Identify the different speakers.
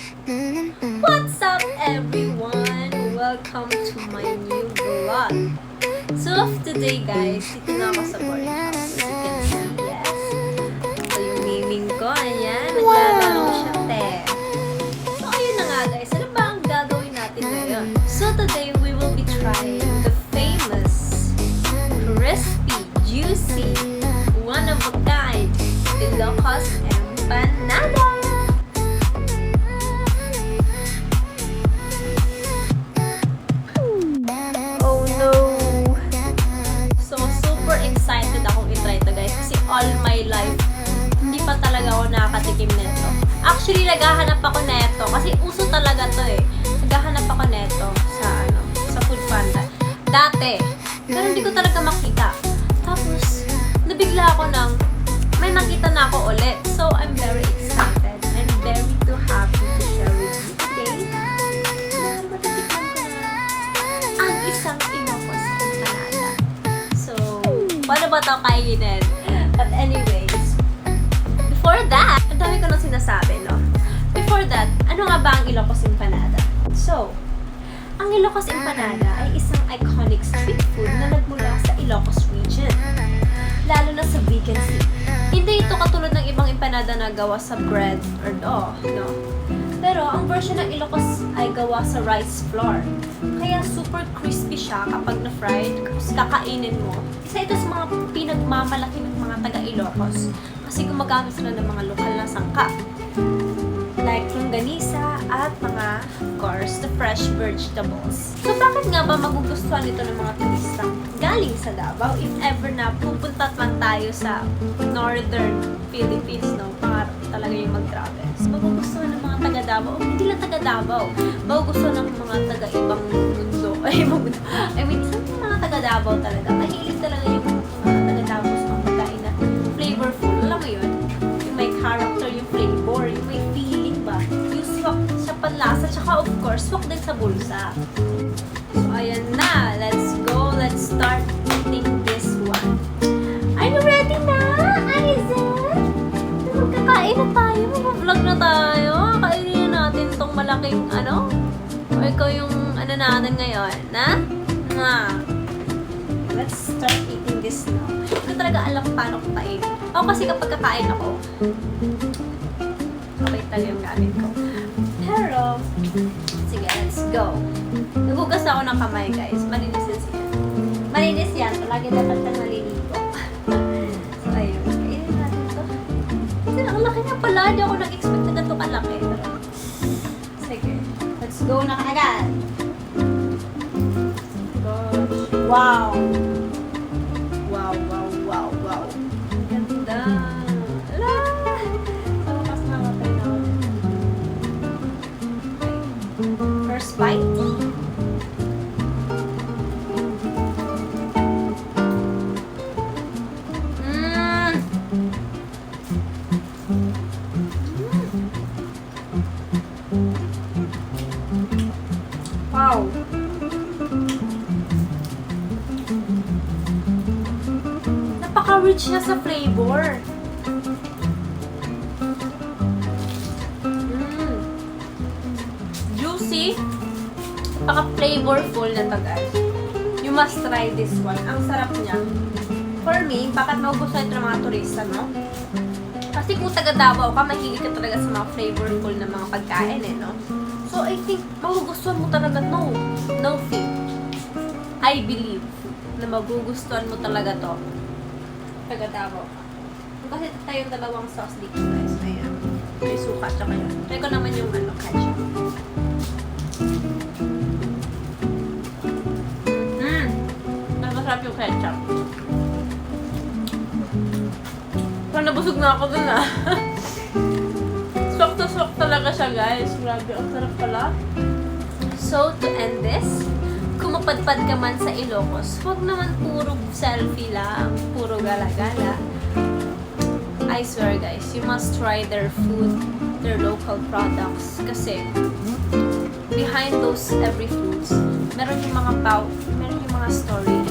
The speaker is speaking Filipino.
Speaker 1: What's up everyone? Welcome to my new vlog. So today guys, dito na ako sa boarding house. As you can see, yes. Ito yung miming ko. Ayan, naglalaro siya, te. So ayun na nga guys, ano ba ang gagawin natin ngayon? So today we will be trying the famous, crispy, juicy, one of a kind, Ilocos Empanada. All my life, hindi pa talaga ako nakakatikim nito. Actually, naghahanap ako neto kasi uso talaga to eh. Naghahanap ako neto sa Foodpanda. Dati, pero hindi ko talaga makita. Tapos, nabigla ako ng may nakita na ako ulit. So, I'm very excited and very too happy to share with you today na matitikman ko na ang isang Ilocos Empanada. So, paano ba ito kainin? But anyways, before that, ang dami ko nang sinasabi, no? Before that, ano nga ba ang Ilocos Empanada? So, ang Ilocos Empanada ay isang iconic street food na nagmula sa Ilocos region, lalo na sa Vegan City. Hindi ito katulad ng ibang empanada na gawa sa bread or dough, no? Pero ang version ng Ilocos ay gawa sa rice flour. Kaya super crispy siya kapag na-fried, tapos kakainin mo. Isa ito sa mga pinagmamalaki ng mga taga-Ilocos kasi gumagamit sila ng mga lokal na sangkap. Like longganisa at mga, of course, the fresh vegetables. So bakit nga ba magugustuhan ito ng mga turista galing sa Davao if ever na pupunta man tayo sa northern Philippines, no? Para talaga yung mag-travel. So, magugustuhan ng mga taga-Davao, hindi lang taga-Davao, magugustuhan ng mga taga-ibang mundo. I mean, isang mga taga-Davao talaga. Mahilig talaga yung mga taga-Davao sa mga pagkain na flavorful. Alam mo yun? Yung may character, yung flavor, yung may feeling ba? Yung swak sa panlasa, tsaka of course, swak din sa bulsa. So, ayan na. Let's go. Let's start eating this one. Are you ready na, Aizen? Magkakain na tayo. Mag-vlog na tayo. Kainin na natin tong malaking ano. O ikaw yung ano natin ngayon, na? Let's start eating this now. Hindi ko talaga alam paano ko kainin. Ako kasi kapag kakain ako, okay talaga yung gamit ko. Pero, sige, let's go. Nagugas ako ng kamay, guys. Malinis yan siya. Malinis yan. Palagi dapat na maliligo. So, ayun. Kainin natin ito. Kasi ang laki niya pala. Hindi ako nag-expect na ganito kalaki. Pero, sige. Let's go na kaagad. Gosh. Wow. Wow, wow, wow, wow. Ang ganda. Ala! Sa wakas nakakatay na ako. Okay. First bite. Wow! Napaka-rich niya sa flavor. Juicy. Napaka-flavorful na to, guys. You must try this one. Ang sarap niya. For me, bakit magugustuhan ito ng mga turista, no? Kasi kung taga-Davao ka, mahilig ka talaga sa mga flavorful na mga pagkain, eh, no? So, I think, magugustuhan mo talaga, no fake. I believe na magugustuhan mo talaga to. Taga-Davao ka. Kasi tayong dalawang sauce dito, guys. Ayan. May suka, tsaka yun. Try ko naman yung ketchup. Masarap yung ketchup. Parang nabusog na ako dun, ah. Swak to swak talaga siya, guys. Grabe, ang sarap pala. So, to end this, kung mapadpad ka man sa Ilocos, huwag naman puro selfie lang, puro gala-gala. I swear, guys, you must try their food, their local products. Kasi, behind those every foods, meron yung mga story